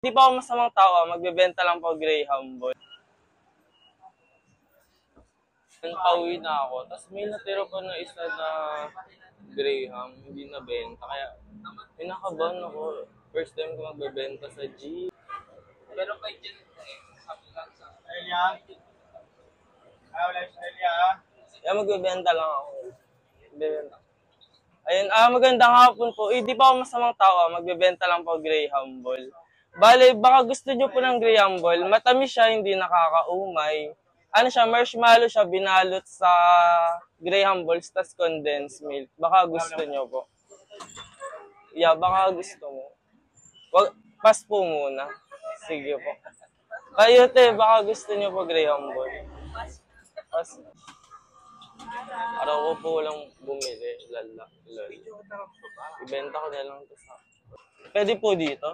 Hindi pa ako masamang tao, magbebenta lang po Graham Ball. Pauwi na ako, tapos may natira pa na isa na Graham, hindi nabenta. Kaya pinakabahan ako. First time ko magbebenta sa G. Pero kay Jen, sabi lang sa Elia. Wala si Elia. Kaya magbebenta lang ako. Magbebenta. Ayun, magandang hapon po. Hindi pa ako masamang tao, magbebenta lang po Graham Ball. Bale, baka gusto nyo po ng Graham Ball. Matamis siya, hindi nakakaumay. Ano siya, marshmallow siya, binalot sa Graham Balls, tas condensed milk. Baka gusto nyo po. Yeah, baka gusto mo. Wag, pass po muna. Sige po. Kayo te, baka gusto nyo po Graham Ball. Pass. Araw ko po lang bumili. Lala. Ibenta ko na lang ito sa... Pwede po dito?